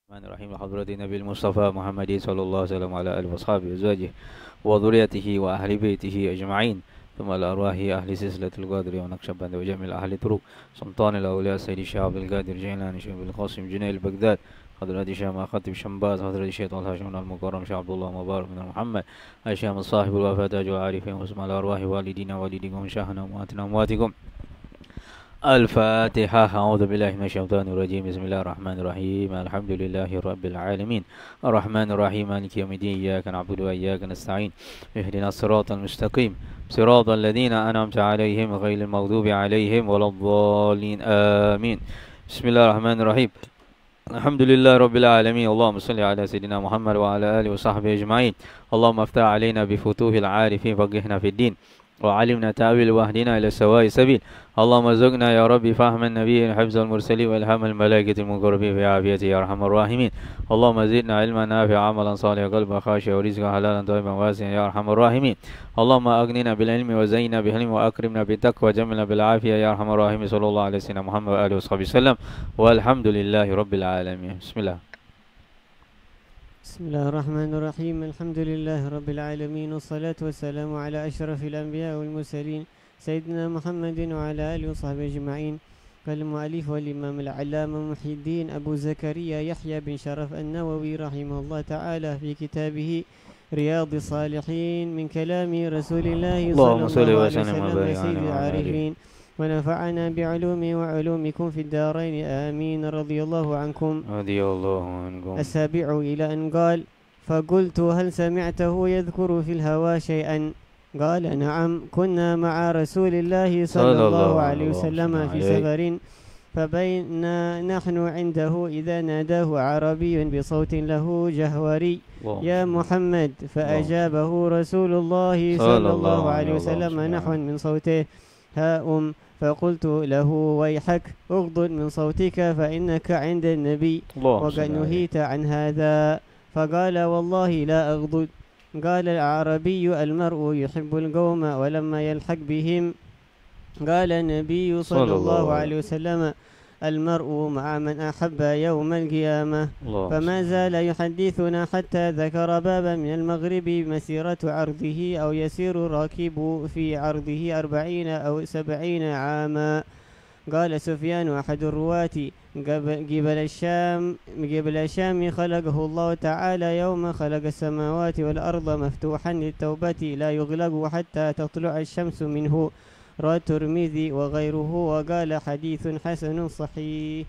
الرحمن الرحيم لحضرة النبي المصطفى محمد صلى الله عليه وسلم وعلى آله وأصحابه وأزواجه وذريته وأهل بيته أجمعين ثم الأرواح أهل سلسلة القادر ونقشبند وجميع أهل طرق سلطان الأولياء سيد الشيخ عبد القادر جيلاني شيخ القاسم جنيد بغداد حضرة الشيخ خطيب شمباز حضرة الشيخ طلحة شمال المكرم شيخ عبد الله مبارك من محمد الشيخ صاحب الوفاة تاج العارفين واسمع الأرواح والدينا والديكم شيخنا أمواتنا أمواتكم. الفاتحة. أعوذ بالله من الشيطان الرجيم. بسم الله الرحمن الرحيم. الحمد لله رب العالمين الرحمن الرحيم مالك يوم الدين إياك نعبد وإياك نستعين اهدنا الصراط المستقيم صراط الذين أنعمت عليهم غير المغضوب عليهم ولا الضالين آمين. بسم الله الرحمن الرحيم. الحمد لله رب العالمين. اللهم صل على سيدنا محمد وعلى آله وصحبه أجمعين. اللهم افتح علينا بفتوح العارفين فقهنا في الدين وعلمنا تأويل واهدنا إلى سواء السبيل. اللهم ارزقنا يا ربي فهم النبي حفظ المرسلين والهام الملائكة المقربين في عافيته يا أرحم الراحمين. اللهم زدنا علما نافعا عملا صالحا قلبا خاشعا ورزقا حلالا طيبا واسعا يا أرحم الراحمين. اللهم أغننا بالعلم وزينا بالحلم وأكرمنا بالتقوى وجملنا بالعافية يا أرحم الراحمين. صلى الله عليه وسلم محمد وآله وصحبه وسلم والحمد لله رب العالمين. بسم الله. بسم الله الرحمن الرحيم. الحمد لله رب العالمين والصلاة والسلام على أشرف الأنبياء والمرسلين سيدنا محمد وعلى آله وصحبه أجمعين. قال المؤلف والإمام العلامة محي الدين أبو زكريا يحيى بن شرف النووي رحمه الله تعالى في كتابه رياض الصالحين من كلام رسول الله صلى الله عليه وسلم سيد العارفين ونفعنا بعلومه وعلومكم في الدارين آمين. رضي الله عنكم. رضي الله عنكم. السابع إلى أن قال: فقلت هل سمعته يذكر في الهوى شيئا؟ قال: نعم، كنا مع رسول الله صلى الله عليه وسلم في سفر فبينا نحن عنده إذا ناداه عربي بصوت له جهوري: يا محمد، فأجابه رسول الله صلى الله عليه وسلم نحوا من صوته: ها فقلت له: ويحك، اغضض من صوتك فإنك عند النبي وقد نهيت عن هذا. فقال: والله لا أغضض. قال الأعرابي: المرء يحب القوم ولما يلحق بهم. قال النبي صلى الله عليه وسلم: المرء مع من أحب يوم القيامة. فما زال يحدثنا حتى ذكر بابا من المغرب مسيرة عرضه أو يسير الراكب في عرضه 40 أو 70 عاما. قال سفيان أحد الرواة: قبل الشام خلقه الله تعالى يوم خلق السماوات والأرض مفتوحا للتوبة لا يغلق حتى تطلع الشمس منه. رواه الترمذي وغيره وقال حديث حسن صحيح.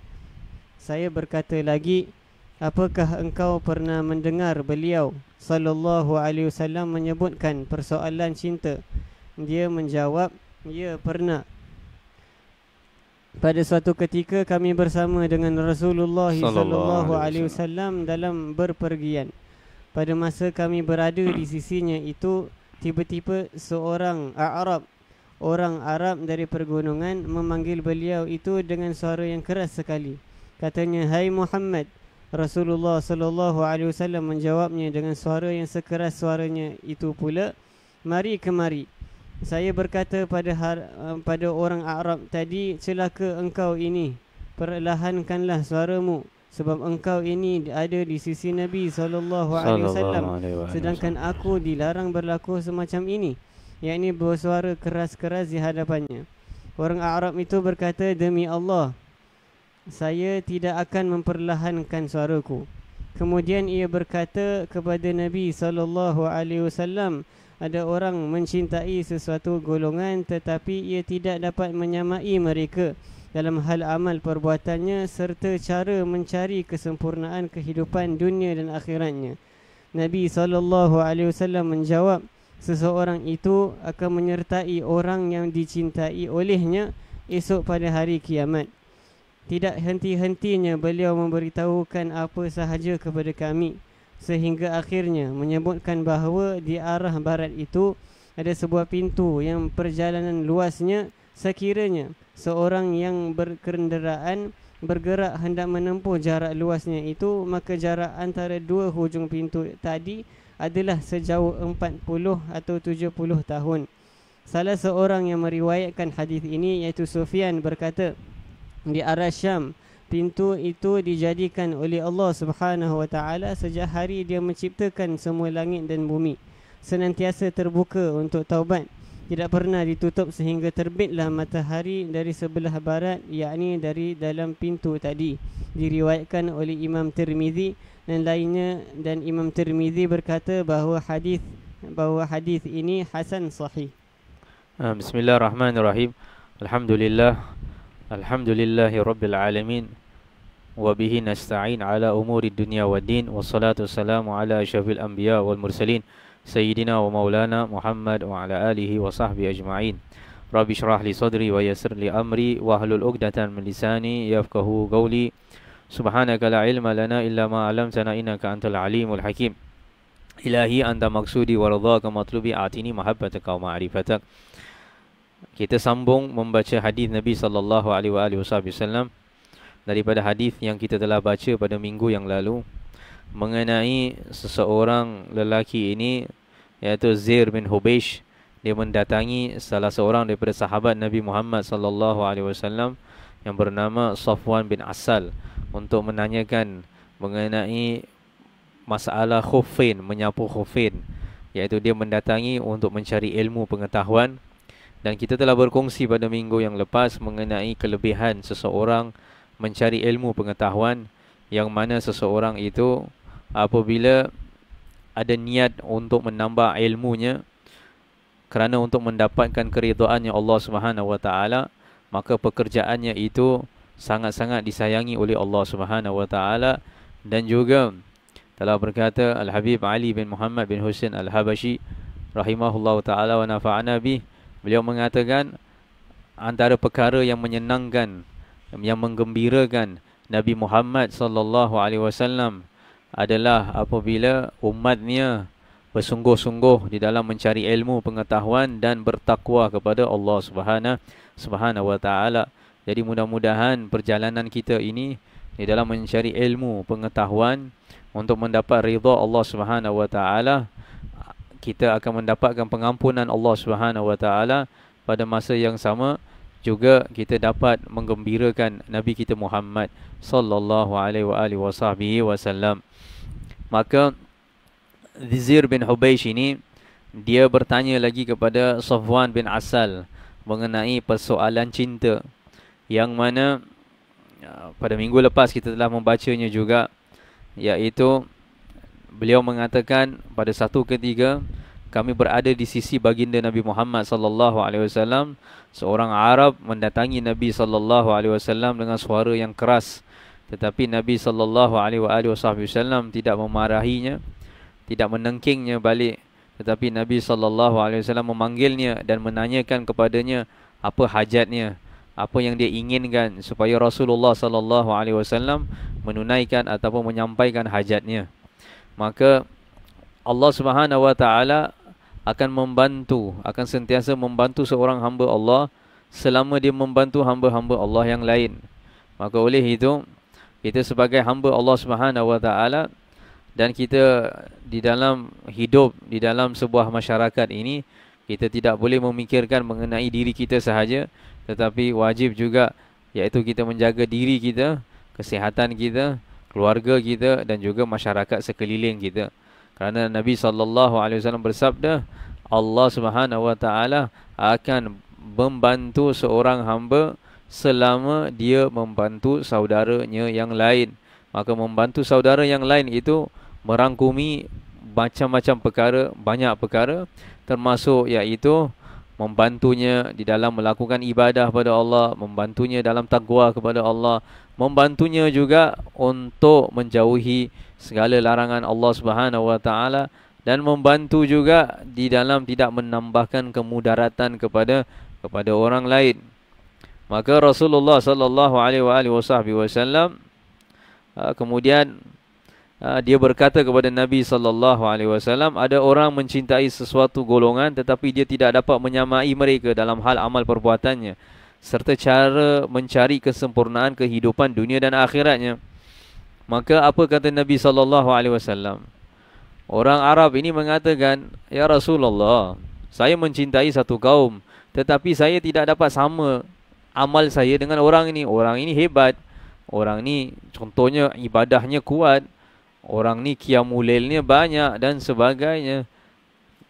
Saya berkata lagi, apakah engkau pernah mendengar beliau sallallahu alaihi wasallam menyebutkan persoalan cinta? Dia menjawab, ya, pernah. Pada suatu ketika kami bersama dengan Rasulullah sallallahu alaihi wasallam dalam berpergian. Pada masa kami berada di sisinya itu, tiba-tiba seorang orang Arab dari pergunungan memanggil beliau itu dengan suara yang keras sekali. Katanya, "Hai Muhammad." Rasulullah sallallahu alaihi wasallam menjawabnya dengan suara yang sekeras suaranya itu pula, "Mari kemari." Saya berkata pada orang Arab tadi, "Celaka engkau ini, perlahankanlah suaramu, sebab engkau ini ada di sisi Nabi sallallahu alaihi wasallam, sedangkan aku dilarang berlaku semacam ini." Yakni bersuara keras-keras di hadapannya. Orang Arab itu berkata, "Demi Allah, saya tidak akan memperlahankan suaraku." Kemudian ia berkata kepada Nabi sallallahu alaihi wasallam, ada orang mencintai sesuatu golongan tetapi ia tidak dapat menyamai mereka dalam hal amal perbuatannya serta cara mencari kesempurnaan kehidupan dunia dan akhiratnya. Nabi sallallahu alaihi wasallam menjawab, seseorang itu akan menyertai orang yang dicintai olehnya esok pada hari kiamat. Tidak henti-hentinya beliau memberitahukan apa sahaja kepada kami, sehingga akhirnya menyebutkan bahawa di arah barat itu ada sebuah pintu yang perjalanan luasnya sekiranya seorang yang berkenderaan bergerak hendak menempuh jarak luasnya itu, maka jarak antara dua hujung pintu tadi adalah sejauh 40 atau 70 tahun. Salah seorang yang meriwayatkan hadis ini iaitu Sufyan berkata, di arah Syam pintu itu dijadikan oleh Allah Subhanahu wa taala sejak hari dia menciptakan semua langit dan bumi. Senantiasa terbuka untuk taubat, tidak pernah ditutup sehingga terbitlah matahari dari sebelah barat, yakni dari dalam pintu tadi. Diriwayatkan oleh Imam Tirmizi dan lainnya, dan Imam Tirmizi berkata bahawa hadis ini hasan sahih. Bismillahirrahmanirrahim. Alhamdulillahi rabbil alamin. Wa bihi nasta'in ala umuri dunya waddin. Wassalatu wassalamu ala asyrafil anbiya wal mursalin Sayyidina wa maulana Muhammad wa ala alihi wa sahbihi ajma'in. Rabbi syrah li sadri wa yassir li amri wa hlul 'uqdatan min lisani yafqahu qawli. Subhanaka la ilma lana illa ma 'allamtana innaka antal alimul hakim. Ilahi anta maksudi wa ridhaka matlubi atini mahabbataka wa ma'rifatak. Kita sambung membaca hadis Nabi sallallahu alaihi wasallam daripada hadis yang kita telah baca pada minggu yang lalu mengenai seseorang lelaki ini, iaitu Zair bin Hubeish. Dia mendatangi salah seorang daripada sahabat Nabi Muhammad sallallahu alaihi wasallam yang bernama Safwan bin Asal untuk menanyakan mengenai masalah khuffain, menyapu khuffain, iaitu dia mendatangi untuk mencari ilmu pengetahuan. Dan kita telah berkongsi pada minggu yang lepas mengenai kelebihan seseorang mencari ilmu pengetahuan, yang mana seseorang itu apabila ada niat untuk menambah ilmunya kerana untuk mendapatkan keridhaannya Allah Subhanahu wa taala, maka pekerjaannya itu sangat-sangat disayangi oleh Allah Subhanahu wa taala. Dan juga telah berkata Al-Habib Ali bin Muhammad bin Husain Al-Habashi rahimahullahu taala wa nafa'ana bih, beliau mengatakan antara perkara yang menyenangkan, yang menggembirakan Nabi Muhammad sallallahu alaihi wasallam adalah apabila umatnya bersungguh-sungguh di dalam mencari ilmu pengetahuan dan bertakwa kepada Allah Subhanahu wa taala. Jadi mudah-mudahan perjalanan kita ini di dalam mencari ilmu pengetahuan untuk mendapat ridha Allah Subhanahu wa taala, kita akan mendapatkan pengampunan Allah Subhanahu wa taala. Pada masa yang sama juga kita dapat menggembirakan Nabi kita Muhammad sallallahu alaihi wasallam. Maka Zair bin Hubeish ini dia bertanya lagi kepada Safwan bin Asal mengenai persoalan cinta, yang mana pada minggu lepas kita telah membacanya juga, iaitu beliau mengatakan pada satu ketika kami berada di sisi baginda Nabi Muhammad sallallahu alaihi wasallam, seorang Arab mendatangi Nabi sallallahu alaihi wasallam dengan suara yang keras, tetapi Nabi sallallahu alaihi wasallam tidak memarahinya, tidak menengkingnya balik, tetapi Nabi sallallahu alaihi wasallam memanggilnya dan menanyakan kepadanya apa hajatnya, apa yang dia inginkan supaya Rasulullah sallallahu alaihi wasallam menunaikan ataupun menyampaikan hajatnya. Maka Allah Subhanahu wa taala akan membantu, akan sentiasa membantu seorang hamba Allah selama dia membantu hamba-hamba Allah yang lain. Maka oleh itu, kita sebagai hamba Allah Subhanahu wa taala dan kita di dalam hidup di dalam sebuah masyarakat ini, kita tidak boleh memikirkan mengenai diri kita sahaja, tetapi wajib juga iaitu kita menjaga diri kita, kesihatan kita, keluarga kita dan juga masyarakat sekeliling kita. Kerana Nabi sallallahu alaihi wasallam bersabda, Allah Subhanahu wa taala akan membantu seorang hamba selama dia membantu saudaranya yang lain. Maka membantu saudara yang lain itu merangkumi macam-macam perkara, banyak perkara, termasuk iaitu membantunya di dalam melakukan ibadah kepada Allah, membantunya dalam takwa kepada Allah, membantunya juga untuk menjauhi segala larangan Allah Subhanahu wa taala, dan membantu juga di dalam tidak menambahkan kemudaratan kepada orang lain. Maka Rasulullah sallallahu alaihi wasallam kemudian dia berkata kepada Nabi sallallahu alaihi wasallam, ada orang mencintai sesuatu golongan tetapi dia tidak dapat menyamai mereka dalam hal amal perbuatannya serta cara mencari kesempurnaan kehidupan dunia dan akhiratnya. Maka apa kata Nabi sallallahu alaihi wasallam? Orang Arab ini mengatakan, ya Rasulullah, saya mencintai satu kaum tetapi saya tidak dapat sama amal saya dengan orang ini. Orang ini hebat, orang ni contohnya ibadahnya kuat, orang ni qiyamul lailnya banyak dan sebagainya.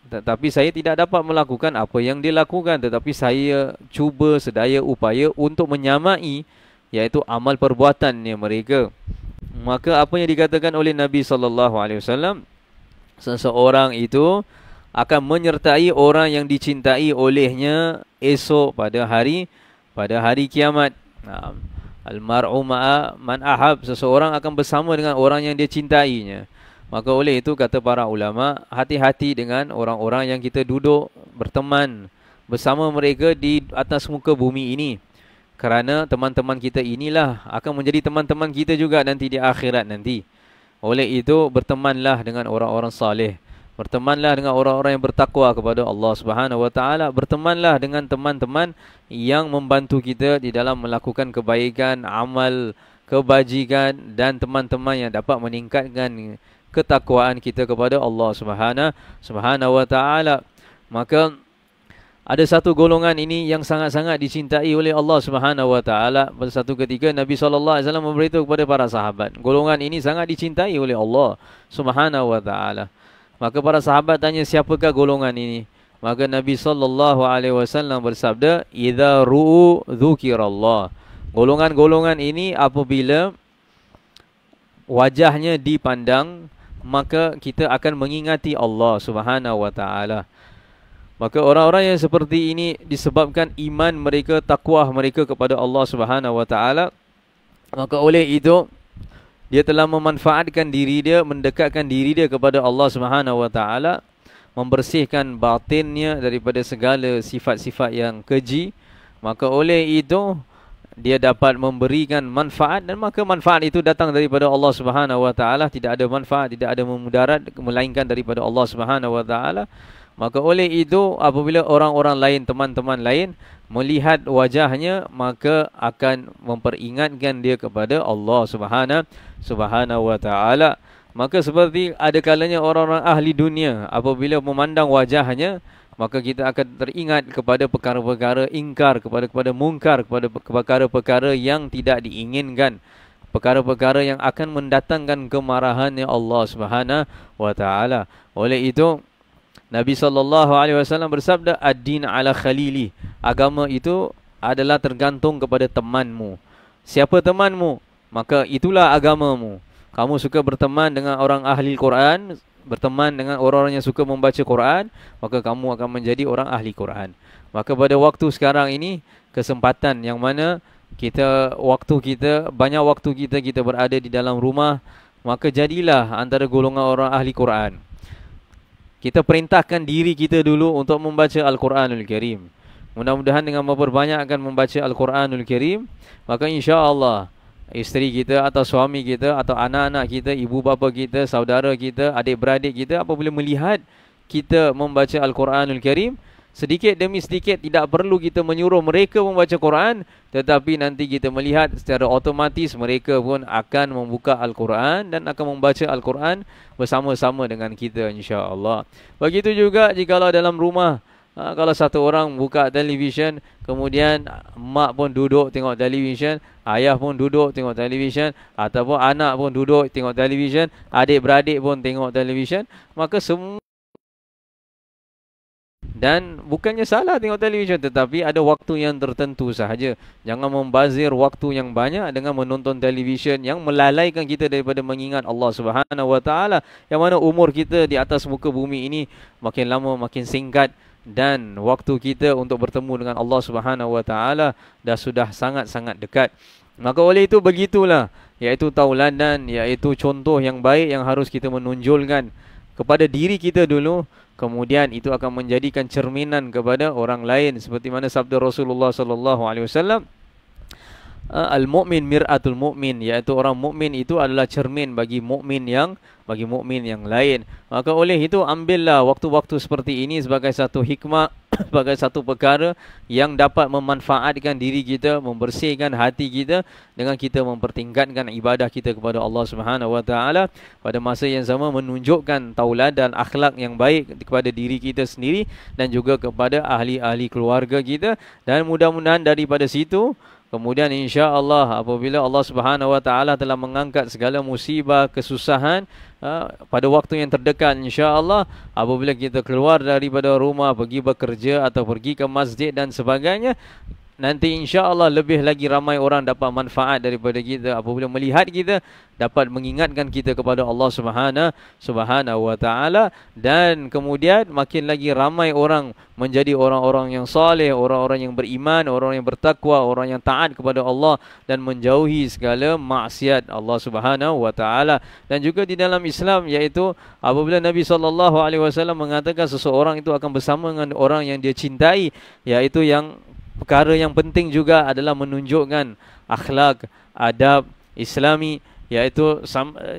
Tetapi saya tidak dapat melakukan apa yang dia lakukan, tetapi saya cuba sedaya upaya untuk menyamai, iaitu amal perbuatannya mereka. Maka apa yang dikatakan oleh Nabi SAW, seseorang itu akan menyertai orang yang dicintai olehnya esok pada hari kiamat. Al-mar'u ma'a man ahab, seseorang akan bersama dengan orang yang dia cintainya. Maka oleh itu kata para ulama, hati-hati dengan orang-orang yang kita duduk berteman bersama mereka di atas muka bumi ini. Kerana teman-teman kita inilah akan menjadi teman-teman kita juga nanti di akhirat nanti. Oleh itu bertemanlah dengan orang-orang saleh. Bertemanlah dengan orang-orang yang bertakwa kepada Allah Subhanahu Wa Taala. Bertemanlah dengan teman-teman yang membantu kita di dalam melakukan kebaikan, amal kebajikan dan teman-teman yang dapat meningkatkan ketakwaan kita kepada Allah Subhanahu Wa Taala. Maka ada satu golongan ini yang sangat-sangat dicintai oleh Allah Subhanahu Wa Taala. Pada satu ketika Nabi SAW memberitahu kepada para sahabat, golongan ini sangat dicintai oleh Allah Subhanahu Wa Taala. Maka para sahabat tanya, siapakah golongan ini? Maka Nabi SAW bersabda, idza ru'u dzukirallah. Golongan-golongan ini apabila wajahnya dipandang, maka kita akan mengingati Allah Subhanahu Wa Taala. Maka orang-orang yang seperti ini disebabkan iman mereka, takwa mereka kepada Allah Subhanahu Wa Taala, maka oleh itu dia telah memanfaatkan diri dia, mendekatkan diri dia kepada Allah Subhanahu Wa Taala, membersihkan batinnya daripada segala sifat-sifat yang keji. Maka oleh itu dia dapat memberikan manfaat, dan maka manfaat itu datang daripada Allah Subhanahu Wa Taala. Tidak ada manfaat, tidak ada memudarat melainkan daripada Allah Subhanahu Wa Taala. Maka oleh itu apabila orang-orang lain, teman-teman lain melihat wajahnya, maka akan memperingatkan dia kepada Allah Subhanahu Wa Taala. Maka seperti ada kalanya orang-orang ahli dunia apabila memandang wajahnya, maka kita akan teringat kepada perkara-perkara ingkar, kepada mungkar, kepada perkara-perkara yang tidak diinginkan, perkara-perkara yang akan mendatangkan kemarahannya Allah Subhanahu Wa Taala. Oleh itu Nabi SAW bersabda, ad-din ala khalili. Agama itu adalah tergantung kepada temanmu. Siapa temanmu, maka itulah agamamu. Kamu suka berteman dengan orang ahli Quran, berteman dengan orang-orang yang suka membaca Quran, maka kamu akan menjadi orang ahli Quran. Maka pada waktu sekarang ini, kesempatan yang mana banyak waktu kita berada di dalam rumah, maka jadilah antara golongan orang ahli Quran. Kita perintahkan diri kita dulu untuk membaca Al-Quranul Karim. Mudah-mudahan dengan memperbanyakkan membaca Al-Quranul Karim, maka insya-Allah isteri kita atau suami kita atau anak-anak kita, ibu bapa kita, saudara kita, adik-beradik kita apabila melihat kita membaca Al-Quranul Karim, sedikit demi sedikit, tidak perlu kita menyuruh mereka membaca Quran, tetapi nanti kita melihat secara otomatis mereka pun akan membuka Al-Quran dan akan membaca Al-Quran bersama-sama dengan kita, insya-Allah. Begitu juga jikalau dalam rumah, kalau satu orang buka televisyen, kemudian mak pun duduk tengok televisyen, ayah pun duduk tengok televisyen, ataupun anak pun duduk tengok televisyen, adik-beradik pun tengok televisyen, maka semua. Dan bukannya salah tengok televisyen, tetapi ada waktu yang tertentu sahaja. Jangan membazir waktu yang banyak dengan menonton televisyen yang melalaikan kita daripada mengingat Allah Subhanahu Wa Taala, yang mana umur kita di atas muka bumi ini makin lama makin singkat, dan waktu kita untuk bertemu dengan Allah Subhanahu Wa Taala dah sudah sangat-sangat dekat. Maka oleh itu begitulah, iaitu tauladan, iaitu contoh yang baik yang harus kita menunjulkan kepada diri kita dulu, kemudian itu akan menjadikan cerminan kepada orang lain, seperti mana sabda Rasulullah SAW, al-mu'min mir'atul mu'min, iaitu orang mukmin itu adalah cermin bagi mukmin yang lain. Maka oleh itu ambillah waktu-waktu seperti ini sebagai satu hikmah, sebagai satu perkara yang dapat memanfaatkan diri kita, membersihkan hati kita dengan kita mempertingkatkan ibadah kita kepada Allah Subhanahu Wa Taala, pada masa yang sama menunjukkan tauladan akhlak yang baik kepada diri kita sendiri dan juga kepada ahli-ahli keluarga kita. Dan mudah-mudahan daripada situ Kemudian insya-Allah apabila Allah Subhanahu Wa Taala telah mengangkat segala musibah, kesusahan pada waktu yang terdekat, insya-Allah apabila kita keluar daripada rumah, pergi bekerja atau pergi ke masjid dan sebagainya, nanti insya-Allah lebih lagi ramai orang dapat manfaat daripada kita apabila melihat kita, dapat mengingatkan kita kepada Allah Subhanahu Wa Taala, dan kemudian makin lagi ramai orang menjadi orang-orang yang saleh, orang-orang yang beriman, orang yang bertakwa, orang yang taat kepada Allah dan menjauhi segala maksiat Allah Subhanahu Wa Taala. Dan juga di dalam Islam, iaitu apabila Nabi SAW mengatakan seseorang itu akan bersama dengan orang yang dia cintai, iaitu yang perkara yang penting juga adalah menunjukkan akhlak, adab Islami, iaitu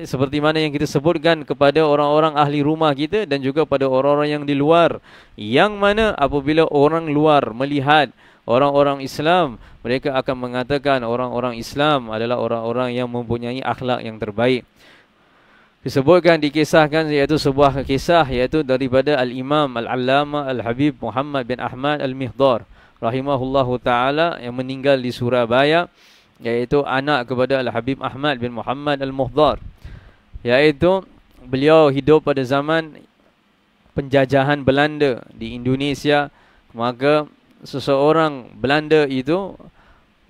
seperti mana yang kita sebutkan kepada orang-orang ahli rumah kita dan juga pada orang-orang yang di luar, yang mana apabila orang luar melihat orang-orang Islam, mereka akan mengatakan orang-orang Islam adalah orang-orang yang mempunyai akhlak yang terbaik. Disebutkan, dikisahkan, iaitu sebuah kisah iaitu daripada Al-Imam Al-Allamah Al-Habib Muhammad bin Ahmad Al-Mihdar rahimahullahu ta'ala, yang meninggal di Surabaya, iaitu anak kepada Al-Habib Ahmad bin Muhammad Al-Muhdar, iaitu beliau hidup pada zaman penjajahan Belanda di Indonesia. Maka seseorang Belanda itu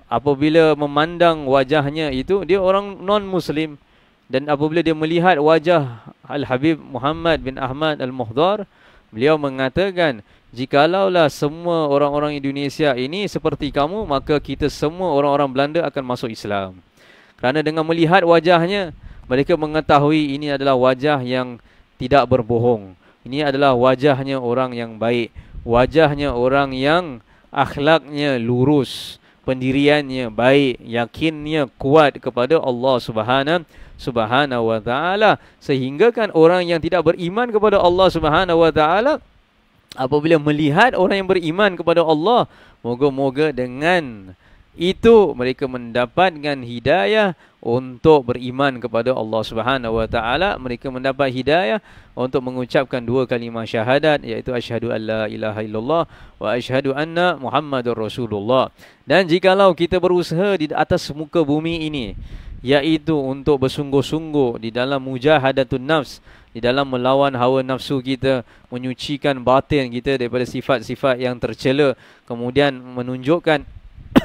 apabila memandang wajahnya itu, dia orang non-Muslim, dan apabila dia melihat wajah Al-Habib Muhammad bin Ahmad Al-Muhdar, beliau mengatakan, jikalaulah semua orang-orang Indonesia ini seperti kamu, maka kita semua orang-orang Belanda akan masuk Islam. Kerana dengan melihat wajahnya, mereka mengetahui ini adalah wajah yang tidak berbohong. Ini adalah wajahnya orang yang baik, wajahnya orang yang akhlaknya lurus, pendiriannya baik, yakinnya kuat kepada Allah Subhanahu Wa Taala. Sehingga kan orang yang tidak beriman kepada Allah Subhanahu Wa Taala, apabila melihat orang yang beriman kepada Allah, moga-moga dengan itu mereka mendapatkan hidayah untuk beriman kepada Allah Subhanahu Wa Taala. Mereka mendapat hidayah untuk mengucapkan dua kalimah syahadat, iaitu asyhadu an la ilaha illallah wa asyhadu anna Muhammadur Rasulullah. Dan jikalau kita berusaha di atas muka bumi ini, iaitu untuk bersungguh-sungguh di dalam mujahadatun nafs, di dalam melawan hawa nafsu kita, menyucikan batin kita daripada sifat-sifat yang tercela, kemudian menunjukkan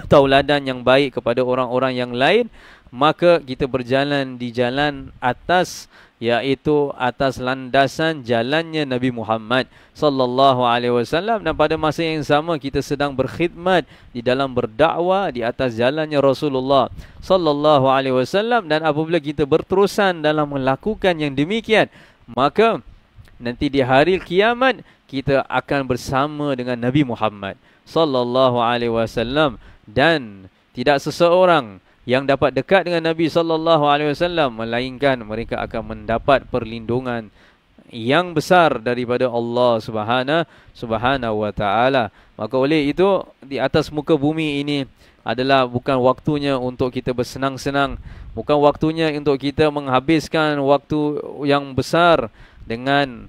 tauladan yang baik kepada orang-orang yang lain, maka kita berjalan di jalan atas, iaitu atas landasan jalannya Nabi Muhammad sallallahu alaihi wasallam. Dan pada masa yang sama kita sedang berkhidmat di dalam berdakwah di atas jalannya Rasulullah sallallahu alaihi wasallam. Dan apabila kita berterusan dalam melakukan yang demikian, maka nanti di hari kiamat kita akan bersama dengan Nabi Muhammad sallallahu alaihi wasallam. Dan tidak seseorang yang dapat dekat dengan Nabi sallallahu alaihi wasallam melainkan mereka akan mendapat perlindungan yang besar daripada Allah Subhanahu Wa Taala. Maka oleh itu, di atas muka bumi ini adalah bukan waktunya untuk kita bersenang-senang, bukan waktunya untuk kita menghabiskan waktu yang besar dengan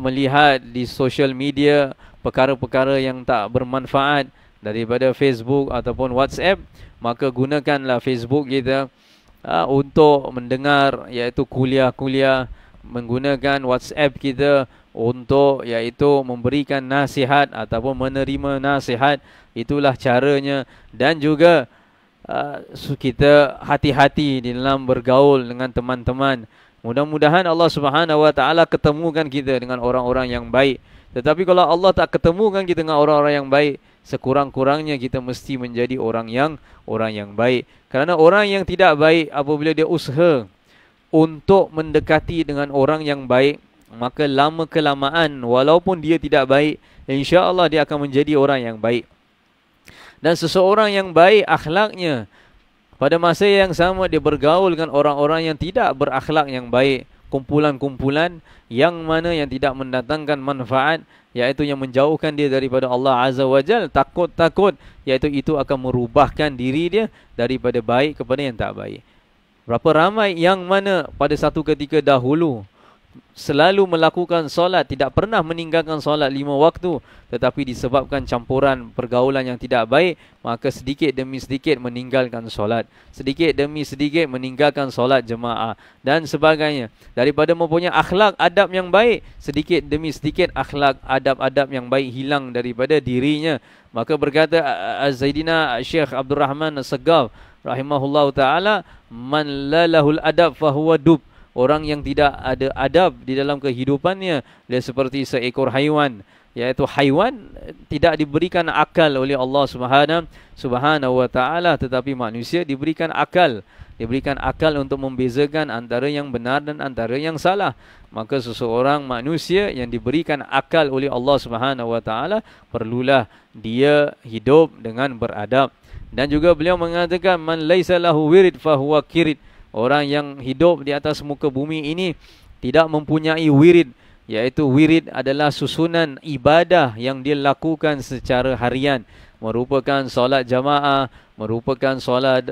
melihat di social media perkara-perkara yang tak bermanfaat daripada Facebook ataupun WhatsApp. Maka gunakanlah Facebook kita untuk mendengar, iaitu kuliah-kuliah, menggunakan WhatsApp kita untuk iaitu memberikan nasihat ataupun menerima nasihat. Itulah caranya. Dan juga kita hati-hati di dalam bergaul dengan teman-teman. Mudah-mudahan Allah Subhanahu Wa Taala ketemukan kita dengan orang-orang yang baik. Tetapi kalau Allah tak ketemukan kita dengan orang-orang yang baik, sekurang-kurangnya kita mesti menjadi orang yang baik. Kerana orang yang tidak baik, apabila dia usaha untuk mendekati dengan orang yang baik, maka lama kelamaan walaupun dia tidak baik, insya-Allah dia akan menjadi orang yang baik. Dan seseorang yang baik akhlaknya, pada masa yang sama dia bergaul dengan orang-orang yang tidak berakhlak yang baik, kumpulan-kumpulan yang mana yang tidak mendatangkan manfaat, iaitu yang menjauhkan dia daripada Allah Azza wa Jal, takut-takut, iaitu itu akan merubahkan diri dia daripada baik kepada yang tak baik. Berapa ramai yang mana pada satu ketika dahulu selalu melakukan solat, tidak pernah meninggalkan solat 5 waktu, tetapi disebabkan campuran pergaulan yang tidak baik, maka sedikit demi sedikit meninggalkan solat, sedikit demi sedikit meninggalkan solat jemaah dan sebagainya. Daripada mempunyai akhlak adab yang baik, sedikit demi sedikit akhlak adab-adab yang baik hilang daripada dirinya. Maka berkata Zaidina Syekh Abdul Rahman As-Saggaf rahimahullahu taala, man lalahul adab fahuwa dub. Orang yang tidak ada adab di dalam kehidupannya, dia seperti seekor haiwan. Iaitu haiwan tidak diberikan akal oleh Allah Subhanahu wa taala, tetapi manusia diberikan akal. Diberikan akal untuk membezakan antara yang benar dan antara yang salah. Maka seseorang manusia yang diberikan akal oleh Allah Subhanahu wa taala, perlulah dia hidup dengan beradab. Dan juga beliau mengatakan, man laisa lahu wirid fahuwa kirid. Orang yang hidup di atas muka bumi ini tidak mempunyai wirid, iaitu wirid adalah susunan ibadah yang dia lakukan secara harian, merupakan solat jamaah, merupakan solat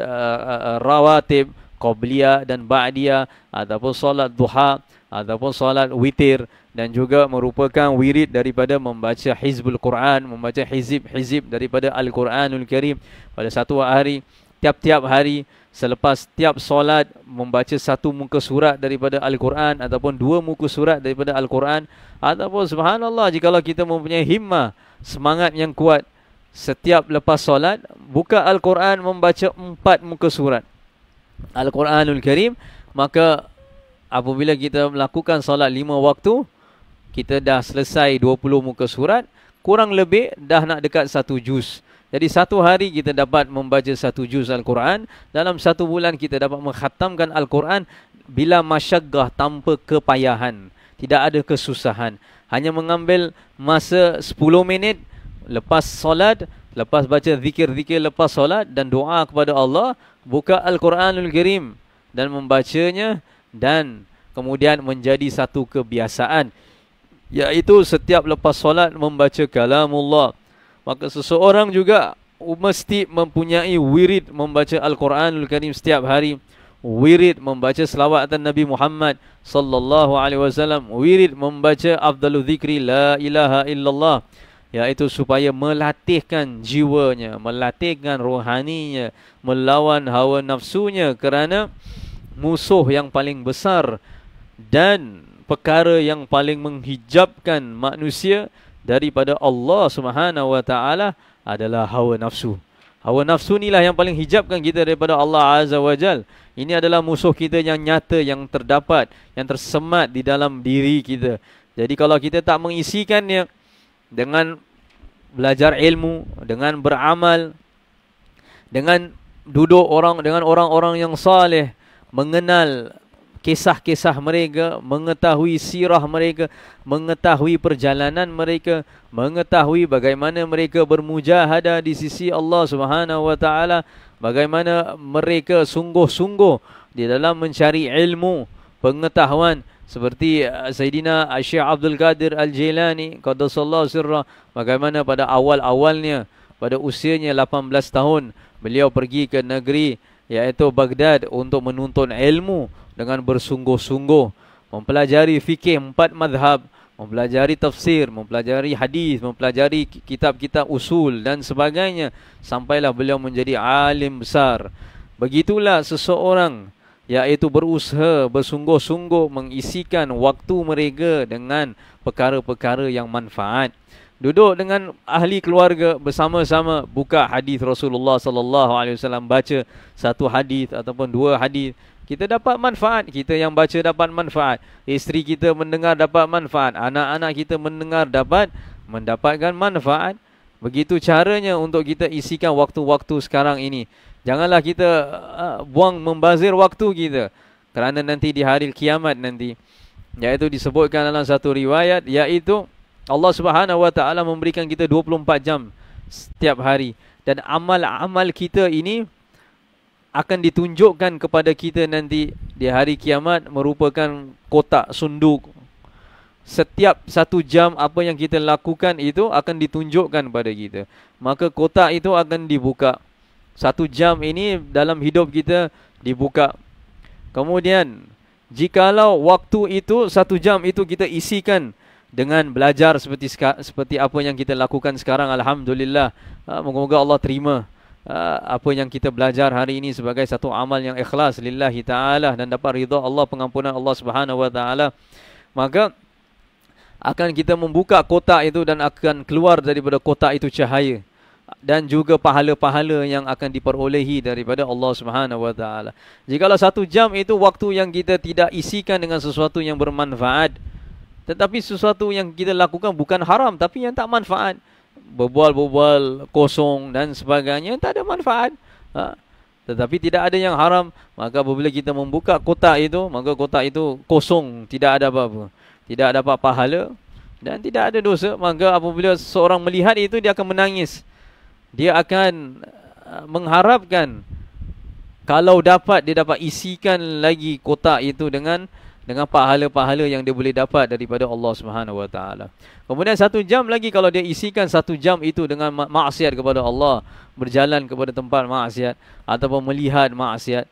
rawatib, qabliyah dan ba'diyah, ataupun solat duha, ataupun solat witir, dan juga merupakan wirid daripada membaca hizbul Quran, membaca hizib-hizib daripada Al-Quranul Karim pada satu hari, tiap-tiap hari. Selepas tiap solat membaca satu muka surat daripada Al-Quran, ataupun 2 muka surat daripada Al-Quran, ataupun subhanallah, jikalau kita mempunyai himmah, semangat yang kuat, setiap lepas solat buka Al-Quran, membaca 4 muka surat Al-Quranul Karim, maka apabila kita melakukan solat 5 waktu, kita dah selesai 20 muka surat, kurang lebih dah nak dekat 1 juz. Jadi satu hari kita dapat membaca 1 juz Al-Quran. Dalam 1 bulan kita dapat mengkhatamkan Al-Quran bila masyaggah, tanpa kepayahan. Tidak ada kesusahan. Hanya mengambil masa 10 minit lepas solat, lepas baca zikir-zikir lepas solat dan doa kepada Allah, buka Al-Quranul Karim dan membacanya, dan kemudian menjadi satu kebiasaan, iaitu setiap lepas solat membaca kalamullah. Maka seseorang juga mesti mempunyai wirid membaca Al-Quranul Karim setiap hari, wirid membaca selawatan Nabi Muhammad sallallahu alaihi wasallam, wirid membaca afdalul zikri la ilaha illallah, iaitu supaya melatihkan jiwanya, melatihkan rohaninya, melawan hawa nafsunya, kerana musuh yang paling besar dan perkara yang paling menghijabkan manusia daripada Allah Subhanahu wa taala adalah hawa nafsu. Hawa nafsu inilah yang paling hijabkan kita daripada Allah Azza wa Jal. Ini adalah musuh kita yang nyata, yang terdapat, yang tersemat di dalam diri kita. Jadi kalau kita tak mengisikannya dengan belajar ilmu, dengan beramal, dengan duduk dengan orang-orang yang saleh, mengenal kisah-kisah mereka, mengetahui sirah mereka, mengetahui perjalanan mereka, mengetahui bagaimana mereka bermujahadah di sisi Allah Subhanahu wa taala, bagaimana mereka sungguh-sungguh di dalam mencari ilmu, pengetahuan, seperti Sayyidina Syekh Abdul Qadir Al-Jilani qaddasallahu sirrah, bagaimana pada awal-awalnya, pada usianya 18 tahun, beliau pergi ke negeri iaitu Baghdad untuk menuntut ilmu dengan bersungguh-sungguh, mempelajari fikih 4 mazhab, mempelajari tafsir, mempelajari hadis, mempelajari kitab-kitab usul dan sebagainya, sampailah beliau menjadi alim besar. Begitulah seseorang iaitu berusaha bersungguh-sungguh mengisikan waktu mereka dengan perkara-perkara yang manfaat. Duduk dengan ahli keluarga bersama-sama, buka hadis Rasulullah sallallahu alaihi wasallam, baca 1 hadis ataupun 2 hadis, kita dapat manfaat. Kita yang baca dapat manfaat, isteri kita mendengar dapat manfaat, anak-anak kita mendengar mendapatkan manfaat. Begitu caranya untuk kita isikan waktu-waktu sekarang ini. Janganlah kita buang, membazir waktu kita, kerana nanti di hari kiamat nanti, iaitu disebutkan dalam satu riwayat, iaitu Allah Subhanahu wa taala memberikan kita 24 jam setiap hari, dan amal-amal kita ini akan ditunjukkan kepada kita nanti di hari kiamat merupakan kotak sunduk. Setiap 1 jam apa yang kita lakukan itu akan ditunjukkan pada kita. Maka kotak itu akan dibuka. 1 jam ini dalam hidup kita dibuka. Kemudian Jikalau waktu itu 1 jam itu kita isikan dengan belajar seperti apa yang kita lakukan sekarang, alhamdulillah, moga-moga Allah terima apa yang kita belajar hari ini sebagai satu amal yang ikhlas lillahi ta'ala dan dapat ridha Allah, pengampunan Allah Subhanahu wa ta'ala, maka akan kita membuka kotak itu dan akan keluar daripada kotak itu cahaya dan juga pahala-pahala yang akan diperolehi daripada Allah Subhanahu wa ta'ala. Jikalau 1 jam itu waktu yang kita tidak isikan dengan sesuatu yang bermanfaat, tetapi sesuatu yang kita lakukan bukan haram tapi yang tak manfaat, berbual-bual kosong dan sebagainya, tak ada manfaat, tetapi tidak ada yang haram, maka apabila kita membuka kotak itu, maka kotak itu kosong, tidak ada apa-apa, tidak dapat pahala dan tidak ada dosa. Maka apabila seorang melihat itu, dia akan menangis, dia akan mengharapkan kalau dapat, dia dapat isikan lagi kotak itu dengan pahala-pahala yang dia boleh dapat daripada Allah Subhanahu wa ta'ala. Kemudian 1 jam lagi, kalau dia isikan 1 jam itu dengan maksiat kepada Allah, berjalan kepada tempat maksiat, ataupun melihat maksiat,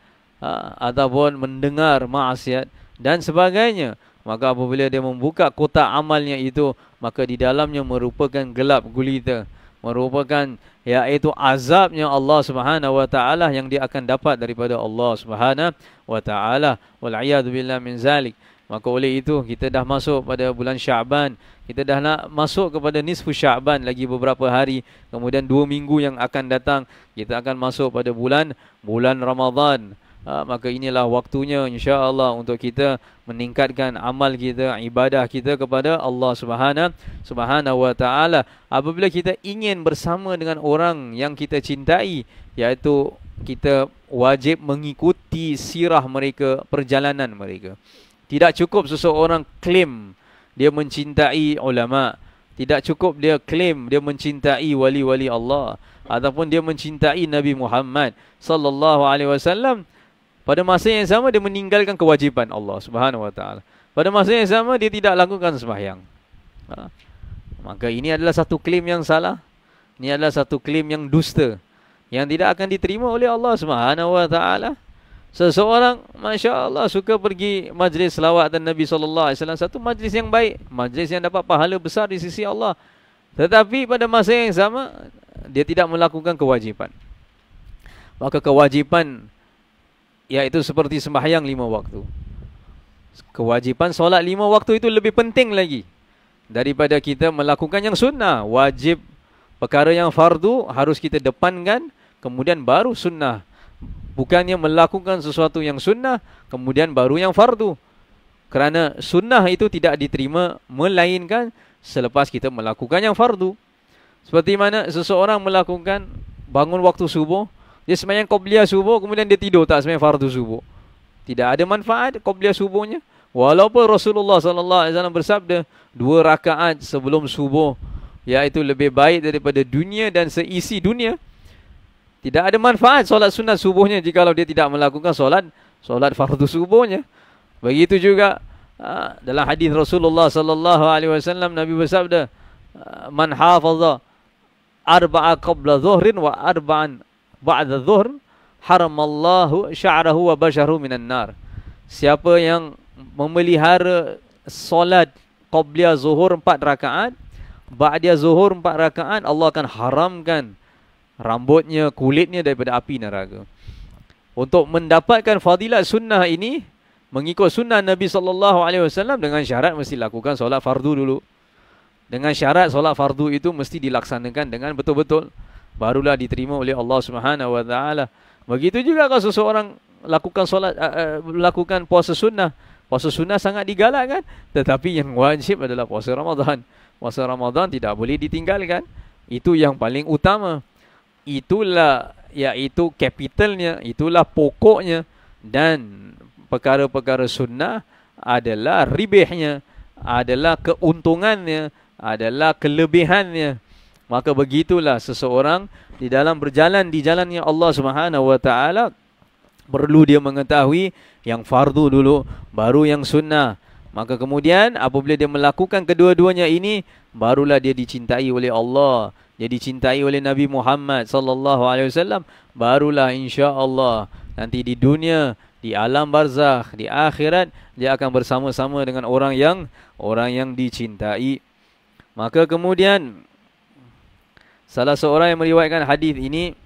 ataupun mendengar maksiat dan sebagainya, maka apabila dia membuka kotak amalnya itu, maka di dalamnya merupakan gelap gulita, merupakan iaitu azabnya Allah Subhanahu wa ta'ala yang dia akan dapat daripada Allah Subhanahu wa ta'ala. Wal'iyadu billah min zalik. Maka oleh itu kita dah masuk pada bulan Sya'ban, kita dah nak masuk kepada nisfu Sya'ban lagi beberapa hari, kemudian 2 minggu yang akan datang kita akan masuk pada bulan Ramadan. Maka inilah waktunya insya-Allah untuk kita meningkatkan amal kita, ibadah kita kepada Allah Subhanahu wa ta'ala. Apabila kita ingin bersama dengan orang yang kita cintai, iaitu kita wajib mengikuti sirah mereka, perjalanan mereka. Tidak cukup seseorang klaim dia mencintai ulama, tidak cukup dia klaim dia mencintai wali-wali Allah ataupun dia mencintai Nabi Muhammad sallallahu alaihi wasallam. Pada masa yang sama dia meninggalkan kewajiban Allah Subhanahu wa ta'ala. Pada masa yang sama dia tidak lakukan sembahyang. Maka ini adalah satu klaim yang salah. Ini adalah satu klaim yang dusta, yang tidak akan diterima oleh Allah Subhanahu wa ta'ala. Seseorang masya-Allah suka pergi majlis selawat dan Nabi sallallahu alaihi wasallam, satu majlis yang baik, majlis yang dapat pahala besar di sisi Allah. Tetapi pada masa yang sama dia tidak melakukan kewajipan. Maka kewajipan iaitu seperti sembahyang 5 waktu. Kewajipan solat 5 waktu itu lebih penting lagi daripada kita melakukan yang sunnah. Wajib, perkara yang fardu harus kita depankan, kemudian baru sunnah. Bukannya melakukan sesuatu yang sunnah, kemudian baru yang fardu. Kerana sunnah itu tidak diterima melainkan selepas kita melakukan yang fardu. Seperti mana seseorang melakukan bangun waktu subuh, dia sembahyang qabliyah subuh, kemudian dia tidur tak sembahyang fardu subuh. Tidak ada manfaat qabliyah subuhnya. Walaupun Rasulullah sallallahu alaihi wasallam bersabda 2 rakaat sebelum subuh iaitu lebih baik daripada dunia dan seisi dunia. Tidak ada manfaat solat sunat subuhnya jikalau dia tidak melakukan solat fardu subuhnya. Begitu juga dalam hadis Rasulullah sallallahu alaihi wasallam, Nabi bersabda, man hafaza 4 qabla dhuhrin wa 4 ba'da dhuhr haramallahu sya'rahu wa basharu minan nar. Siapa yang memelihara solat qabliyah zuhur 4 rakaat, ba'diyah zuhur 4 rakaat, Allah akan haramkan rambutnya, kulitnya daripada api neraka. Untuk mendapatkan fadilat sunnah ini, mengikut sunnah Nabi SAW, dengan syarat mesti lakukan solat fardu dulu. Dengan syarat solat fardu itu mesti dilaksanakan dengan betul-betul, barulah diterima oleh Allah Subhanahu wa ta'ala. Begitu juga kalau seseorang lakukan solat, lakukan puasa sunnah. Puasa sunnah sangat digalakkan, tetapi yang wajib adalah puasa Ramadan. Puasa Ramadan tidak boleh ditinggalkan. Itu yang paling utama. Itulah iaitu kapitalnya, itulah pokoknya, dan perkara-perkara sunnah adalah ribihnya, adalah keuntungannya, adalah kelebihannya. Maka begitulah seseorang di dalam berjalan di jalannya Allah Subhanahu wa ta'ala, perlu dia mengetahui yang fardu dulu, baru yang sunnah. Maka kemudian apabila dia melakukan kedua-duanya ini, barulah dia dicintai oleh Allah, dia dicintai oleh Nabi Muhammad sallallahu alaihi wasallam, barulah insya-Allah nanti di dunia di alam barzakh, di akhirat dia akan bersama-sama dengan orang yang dicintai. Maka kemudian salah seorang yang meriwayatkan hadis ini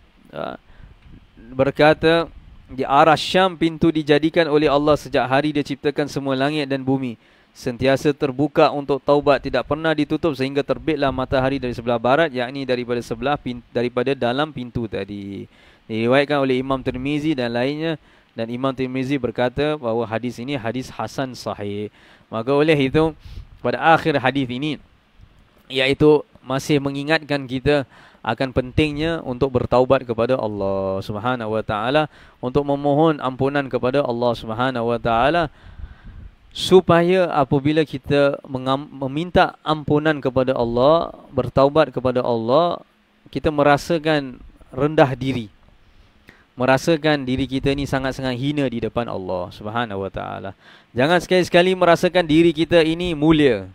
berkata, di arah Syam pintu dijadikan oleh Allah sejak hari dia ciptakan semua langit dan bumi. Sentiasa terbuka untuk taubat, tidak pernah ditutup sehingga terbitlah matahari dari sebelah barat, yakni daripada dalam pintu tadi. Diriwayatkan oleh Imam Tirmizi dan lainnya, dan Imam Tirmizi berkata bahawa hadis ini hadis hasan sahih. Maka oleh itu pada akhir hadis ini, iaitu masih mengingatkan kita akan pentingnya untuk bertaubat kepada Allah Subhanahu wa taala, untuk memohon ampunan kepada Allah Subhanahu wa taala, supaya apabila kita meminta ampunan kepada Allah, bertaubat kepada Allah, kita merasakan rendah diri, merasakan diri kita ni sangat-sangat hina di depan Allah Subhanahu wa taala. Jangan sekali-sekali merasakan diri kita ini mulia.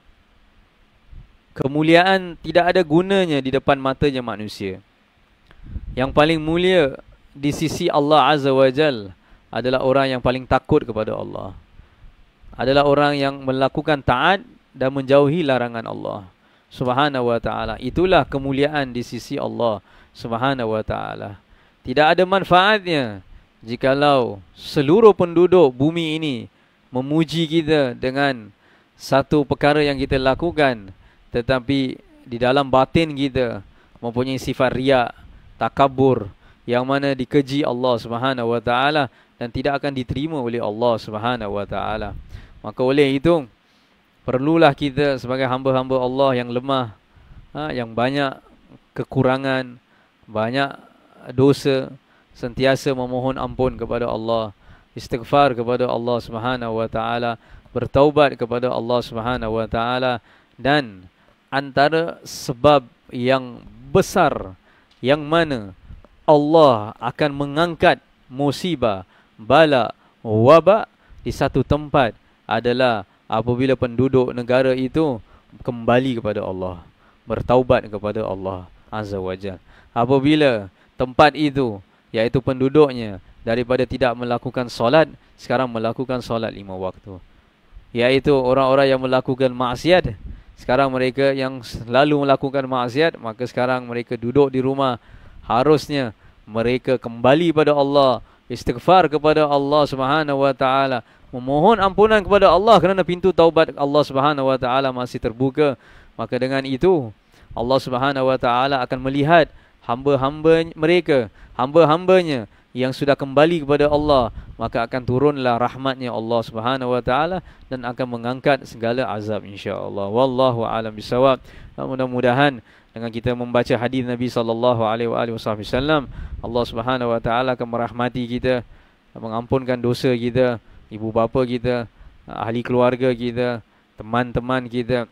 Kemuliaan tidak ada gunanya di depan matanya manusia. Yang paling mulia di sisi Allah Azza wa Jal adalah orang yang paling takut kepada Allah, adalah orang yang melakukan taat dan menjauhi larangan Allah Subhanahu wa ta'ala. Itulah kemuliaan di sisi Allah Subhanahu wa ta'ala. Tidak ada manfaatnya jikalau seluruh penduduk bumi ini memuji kita dengan satu perkara yang kita lakukan, tetapi di dalam batin kita mempunyai sifat riak, takabur, yang mana dikeji Allah Subhanahu wa taala dan tidak akan diterima oleh Allah Subhanahu wa taala. Maka oleh itu perlulah kita sebagai hamba-hamba Allah yang lemah, yang banyak kekurangan, banyak dosa, sentiasa memohon ampun kepada Allah, istighfar kepada Allah Subhanahu wa taala, bertaubat kepada Allah Subhanahu wa taala. Dan antara sebab yang besar yang mana Allah akan mengangkat musibah, bala, wabak di satu tempat adalah apabila penduduk negara itu kembali kepada Allah, bertaubat kepada Allah Azza wa Jalla. Apabila tempat itu, iaitu penduduknya, daripada tidak melakukan solat, sekarang melakukan solat 5 waktu, iaitu orang-orang yang melakukan maksiat, sekarang mereka yang selalu melakukan maksiat, maka sekarang mereka duduk di rumah. Harusnya mereka kembali pada Allah, istighfar kepada Allah Subhanahu wa taala, memohon ampunan kepada Allah kerana pintu taubat Allah Subhanahu wa taala masih terbuka. Maka dengan itu Allah Subhanahu wa taala akan melihat hamba-hamba mereka, hamba-hambanya yang sudah kembali kepada Allah, maka akan turunlah rahmatnya Allah Subhanahu wa taala dan akan mengangkat segala azab insya-Allah. Wallahu a'lam bisawab. Mudah-mudahan dengan kita membaca hadis Nabi sallallahu alaihi wasallam, Allah Subhanahu wa taala akan merahmati kita, mengampunkan dosa kita, ibu bapa kita, ahli keluarga kita, teman-teman kita,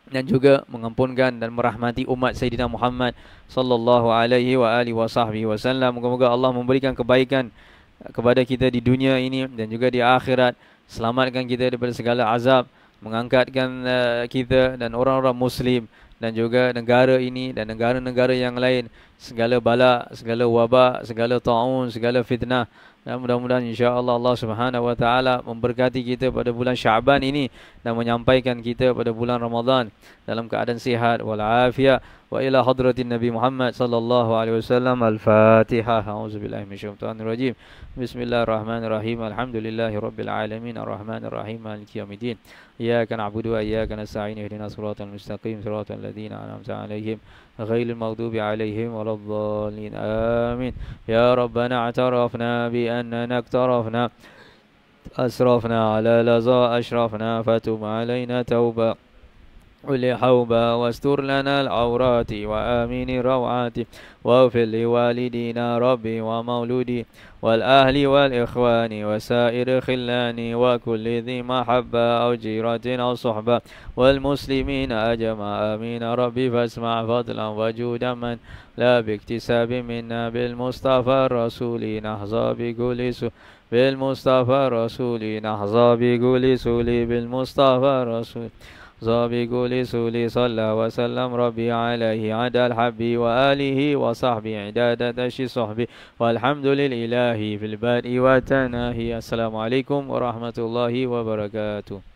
dan juga mengampunkan dan merahmati umat Sayyidina Muhammad sallallahu alaihi wasallam. Moga-moga Allah memberikan kebaikan kepada kita di dunia ini dan juga di akhirat, selamatkan kita daripada segala azab, mengangkatkan kita dan orang-orang muslim dan juga negara ini dan negara-negara yang lain, segala bala, segala wabak, segala ta'un, segala fitnah. Dan mudah-mudahan insya-Allah Allah Subhanahu wa taala memberkati kita pada bulan Syaban ini dan menyampaikan kita pada bulan Ramadan dalam keadaan sihat wal afiat. Wa ila hadratin Nabi Muhammad sallallahu alaihi wasallam. Al-Fatihah. A'udzubillahi minasyaitonir rajim. Bismillahirrahmanirrahim. Alhamdulillahirabbil alamin arrahmanir rahim maliki yaumiddin. Iyyaka na'budu wa iyyaka nasta'in. Ihdinas siratal mustaqim siratal ladzina an'amta 'alaihim ghairil maghdubi 'alaihim waladdallin. Amin. Ya Rabbana i'tarafna bi annana iktarafna asrafna 'ala laza ashrafna fatub 'alaina tauba ولحوبا واستر لنا العورات وآمن الروعات واغفر لوالدينا ربي ومولودي والأهل والإخوان وسائر خلاني وكل ذي محبة أو جيرة أو صحبة والمسلمين أجمع آمين ربي فاسمع فضلا وجودا من لا باكتساب منا بالمصطفى الرسول نحظى بكل بالمصطفى الرسول نحظى بكل سولي بالمصطفى الرسول ظابق لسولي صلى وسلم ربي عليه عدى الحب وآله وصحبه عداد تشي صحبه والحمد لله في البدء والتناهي. السلام عليكم ورحمة الله وبركاته.